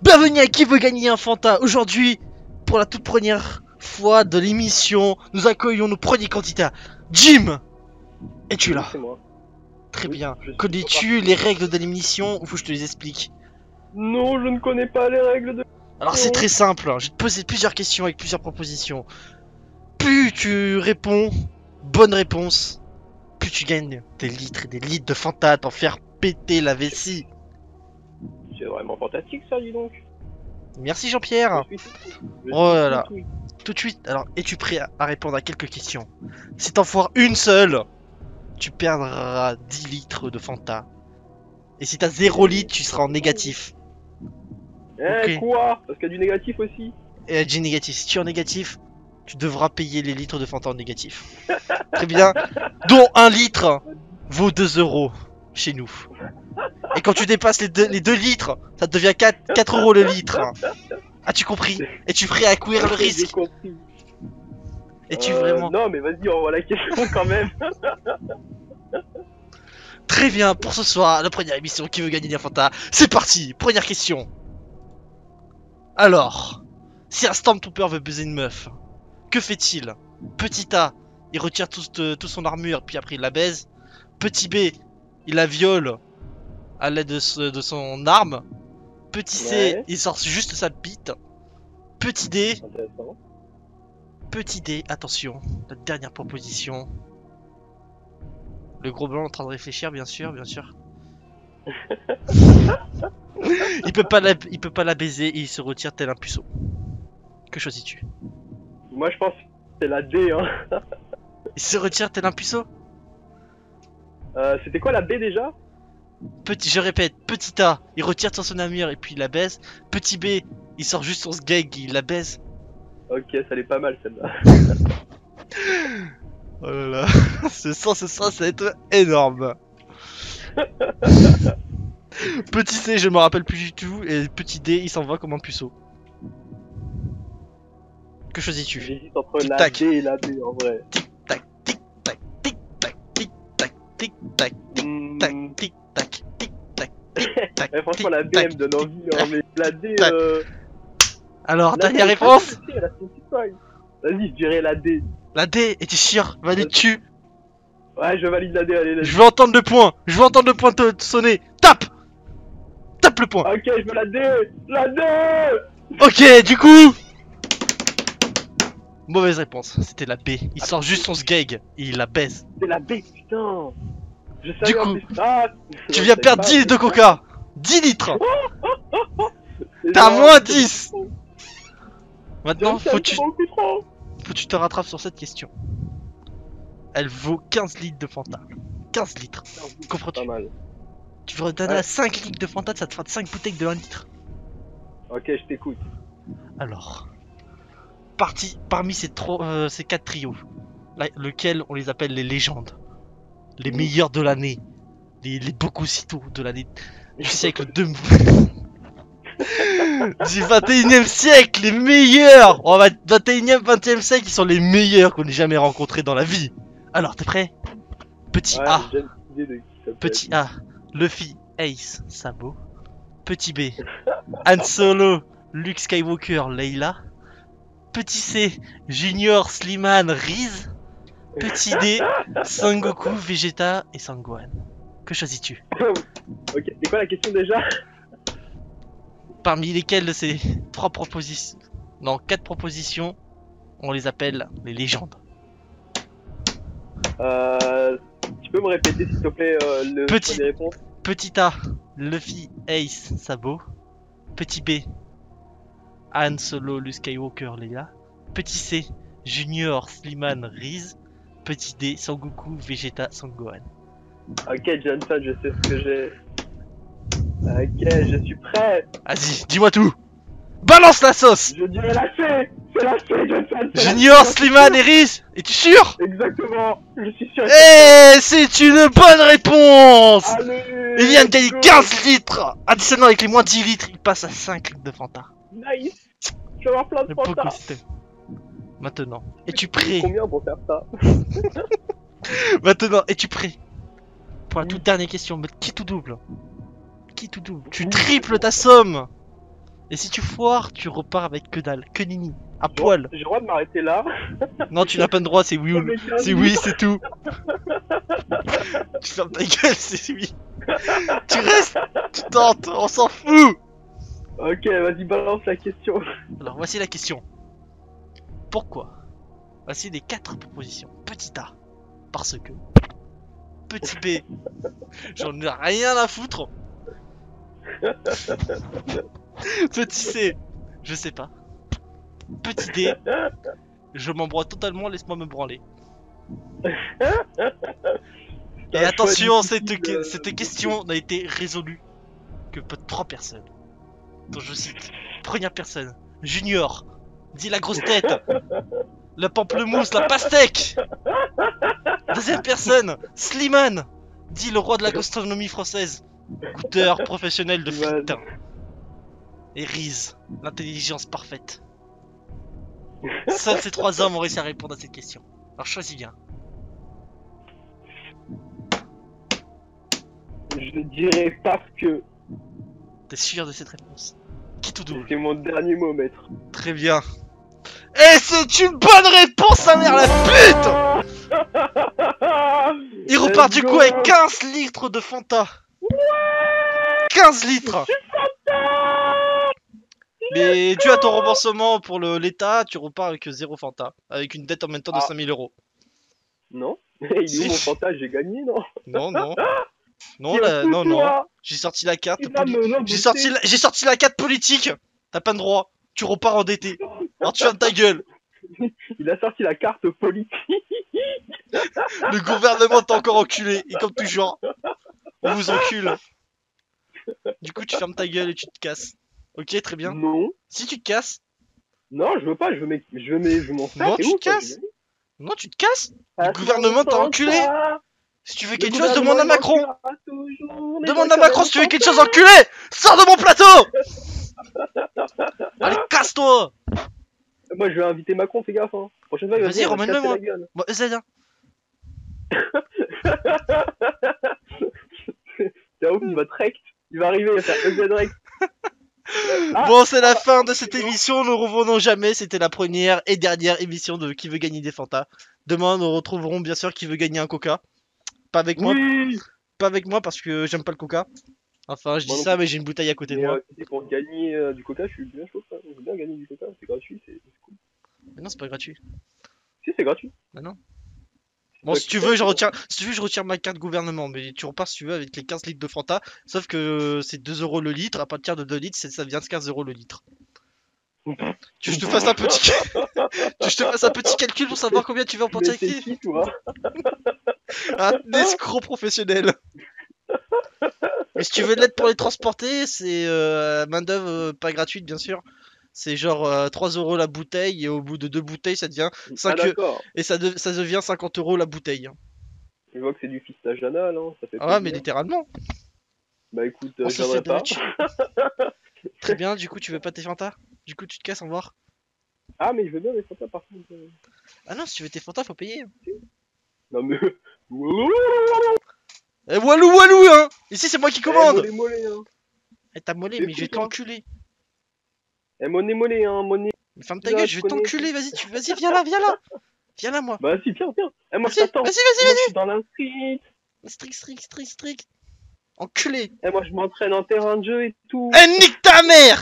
Bienvenue à Qui veut gagner un Fanta. Aujourd'hui, pour la toute première fois de l'émission, nous accueillons nos premiers candidats. Jim, es-tu là? C'est moi. Très Oui, bien. je suis Connais-tu les règles de l'émission ou faut que je te les explique? Non, je ne connais pas les règles de... Alors c'est très simple, je vais te poser plusieurs questions avec plusieurs propositions. Plus tu réponds, bonne réponse, plus tu gagnes des litres et des litres de Fanta à t'en faire péter la vessie. C'est vraiment fantastique ça, dis donc. Merci Jean-Pierre. Je suis tout oui. Oh là là. Tout de suite, alors es-tu prêt à répondre à quelques questions? Si t'en foires une seule, tu perdras 10 litres de Fanta. Et si t'as 0 litre, tu seras en négatif. Eh Ok. quoi? Parce qu'il y a du négatif aussi. Et G négatif, si tu es en négatif, tu devras payer les litres de Fanta en négatif. Très bien. Dont 1 litre vaut 2 euros chez nous. Et quand tu dépasses les 2 litres, ça devient 4 euros le litre. As-tu compris? Es-tu prêt à courir le J'ai risque? compris. Es-tu vraiment... Non mais vas-y, on voit la question quand même. Très bien, pour ce soir, la première émission Qui veut gagner des Fanta. C'est parti, première question. Alors, si un Stormtrooper veut baiser une meuf, que fait-il? Petit A, il retire toute son armure, puis après il la baise. Petit B, il la viole à l'aide de son arme. Petit C, Ouais. il sort juste sa bite. Petit D, Intéressant. Attention, la dernière proposition. Le gros blanc en train de réfléchir, bien sûr, bien sûr. il peut pas la baiser et il se retire tel un puceau. Que choisis-tu? Moi je pense que c'est la D hein. Il se retire tel un puceau? C'était quoi la B déjà? Je répète, petit A, il retire son armure et puis il la baise. Petit B, il sort juste son sgeg et il la baise. Ok, ça l'est pas mal celle-là. Oh là là, ce sens, ça va être énorme. Petit C, je me rappelle plus du tout. Et petit D, il s'en va comme un puceau. Que choisis-tu? J'hésite entre la Tic-tac. D et la B en vrai. Tic-tac, tic-tac, tic-tac, tic-tac, tic-tac, tic-tac, Hmm. tic-tac, tic-tac, tic-tac. Eh, franchement la B elle me donne envie hein, mais la D tac. Alors, la dernière D, réponse? elle a son petit feuille. Vas-y, je dirais la D. La D, et t'es sûr? Valide dessus. Ouais, je valide la D, allez, let's Je veux entendre le point. Je veux entendre le point te sonner. Tape! Tape le point. Ok, je veux la D. La D. Ok, du coup. Mauvaise réponse. C'était la B. Il sort juste son sgeg et il la baise. C'est la B, putain. Je savais Du en coup, plus. Ah, Tu je viens savais perdre pas. 10 litres de coca. 10 litres. C'est T'as genre- moins 10. Maintenant, J'aime ça, c'est beaucoup trop. faut que tu te rattrapes sur cette question. Elle vaut 15 litres de Fanta. 15 litres. Pas Comprends-tu? mal. Tu veux redonner Ouais. à 5 litres de Fanta, ça te fera 5 bouteilles de 1 litre. Ok, je t'écoute. Alors, parmi ces 4 trios, lequel on les appelle les légendes, les meilleurs de l'année, les Bokosito de l'année du siècle du 21e siècle, les meilleurs. 21e, 20e siècle, ils sont les meilleurs qu'on ait jamais rencontrés dans la vie. Alors, t'es prêt? Petit Ouais, A, j'ai une idée de qui ça peut petit être. A, Luffy, Ace, Sabo. Petit B, Han Solo, Luke Skywalker, Leila. Petit C, Junior, Sliman, Riz. Petit D, Sangoku, Vegeta et Sangohan. Que choisis-tu? Ok, c'est quoi la question déjà? Parmi lesquelles de ces 3 propositions, non 4 propositions, on les appelle les légendes. Tu peux me répéter s'il te plaît le Petit- les réponses? Petit A, Luffy, Ace, Sabo. Petit B, Han Solo, Luke Skywalker, Leila. Petit C, Junior, Sliman, Riz. Petit D, Sangoku, Vegeta, Sangohan. Ok, Johnson, je sais ce que j'ai. Ok, je suis prêt. Vas-y, dis-moi tout. Balance la sauce. Je dirais la C. C'est la C, Johnson. c'est la Junior, C. Sliman et Riz. Es-tu sûr? Exactement. Je suis sûr. Eh, c'est une bonne réponse. Allez. Il vient de gagner go. 15 litres. Additionnant avec les moins 10 litres, il passe à 5 litres de Fanta. Nice. Je vais avoir plein de Le Fanta. Pokosystème. Maintenant, es-tu prêt? Combien pour faire ça? Maintenant, es-tu prêt? Pour la toute dernière question, mais qui tout double? Qui tout double? Tu triples ta somme. Et si tu foires, tu repars avec que dalle, que nini, à Bon, poil. j'ai le droit de m'arrêter là. Non, tu n'as pas le droit, c'est oui ou Avec un c'est oui, c'est tout. Tu fermes ta gueule, c'est oui. Tu restes, tu tentes, on s'en fout. Ok, vas-y, balance la question. Alors voici la question. Pourquoi? Voici les 4 propositions. Petit A, parce que. Petit B, j'en ai rien à foutre. Petit C, je sais pas. Petit D, je m'embrouille totalement, laisse-moi me branler. Et un attention, choix difficile, cette question n'a été résolue que par 3 personnes. Donc je cite. Première personne, Junior, dit la grosse tête, la pamplemousse, la pastèque. Deuxième personne, Slimane, dit le roi de la gastronomie française, goûteur professionnel de frites. Et Riz, l'intelligence parfaite. Seuls ces 3 hommes ont réussi à répondre à cette question. Alors choisis bien. Je dirais parce que T'es sûr de cette réponse? Qui tout double? c'est mon dernier mot, maître. Très bien. Et c'est une bonne réponse, sa mère la pute! Il repart du coup avec 15 litres de Fanta. 15 litres! Mais dû à ton remboursement pour l'État, tu repars avec 0 Fanta. Avec une dette en même temps de 5000 euros. Non. Il est Si. où mon fantasme? J'ai gagné, non? Non, non. Non, Tiens, là, non, non. fous-toi. J'ai sorti la carte. Tu vas me J'ai rembourser. sorti la carte politique. T'as pas de droit. Tu repars endetté. Alors tu fermes ta gueule. Il a sorti la carte politique. Le gouvernement t'a encore enculé. Et comme toujours, on vous encule. Du coup, tu fermes ta gueule et tu te casses. Ok, très bien. Non. Si tu te casses, Non, je veux pas, je m'en sac. non, et tu où, te quoi, casses. Non, tu te casses. Le gouvernement t'a enculé. Si tu veux quelque chose, demande à Macron. Demande Demande à Macron si tu veux quelque chose, enculé. Sors de mon plateau. Allez, casse-toi. Moi, je vais inviter Macron, fais gaffe. Hein. Prochaine fois, il va Vas-y, venir, il va remets-le, casser moi. la gueule. Bon, essaye, hein. C'est ouf, il va trek. Il va arriver, il va faire EZ-Rex. Ah. Bon, c'est la fin de cette émission. Nous revenons jamais. C'était la première et dernière émission de Qui veut gagner des Fantas. Demain, nous retrouverons bien sûr Qui veut gagner un Coca. Pas avec moi. Oui. Pas avec moi parce que j'aime pas le Coca. Enfin, je dis Moi non ça, plus. mais j'ai une bouteille à côté de Mais moi. si c'est pour gagner du coca, je suis bien chaud. Ça. Je veux bien gagner du coca, c'est gratuit, c'est cool. Mais non, c'est pas gratuit. Si, c'est gratuit. Bah non. Bon, si tu veux, je retire ma carte gouvernement. Mais tu repars si tu veux avec les 15 litres de Fanta. Sauf que c'est 2 euros le litre. À partir de 2 litres, ça devient 15 euros le litre. Tu veux que je te fasse un petit, calcul pour savoir combien tu veux en Mais porter c'est avec qui, toi? un escroc professionnel. Et si tu veux de l'aide pour les transporter, c'est main d'œuvre pas gratuite bien sûr. C'est genre 3 euros la bouteille et au bout de 2 bouteilles ça devient 5 Ah, d'accord. et ça devient 50 euros la bouteille. Je vois que c'est du fistage anal, hein. Ça fait Ah ouais, mais plaisir. littéralement. Bah écoute, On je se fait viendrai de la pas. thune. Très bien, du coup tu veux pas tes Fanta? Du coup tu te casses, au revoir. Ah, mais je veux bien des photos par contre. Ah non, si tu veux tes Fanta faut payer. Non, mais. Eh walou walou hein. Ici c'est moi qui commande. Mollet, mollet, hein. Eh t'as mollet C'est mais je vais fou, toi. t'enculer. Monnaie, mollet, hein. Monnaie. Mais ferme ta gueule, je vais t'enculer, vas-y viens là. Viens là moi. Bah, si, viens. Moi, je Vas-y, t'attends. vas-y. Moi, je suis dans la street. Strict. Enculé. Moi, je m'entraîne en terrain de jeu et tout. Eh nique ta mère.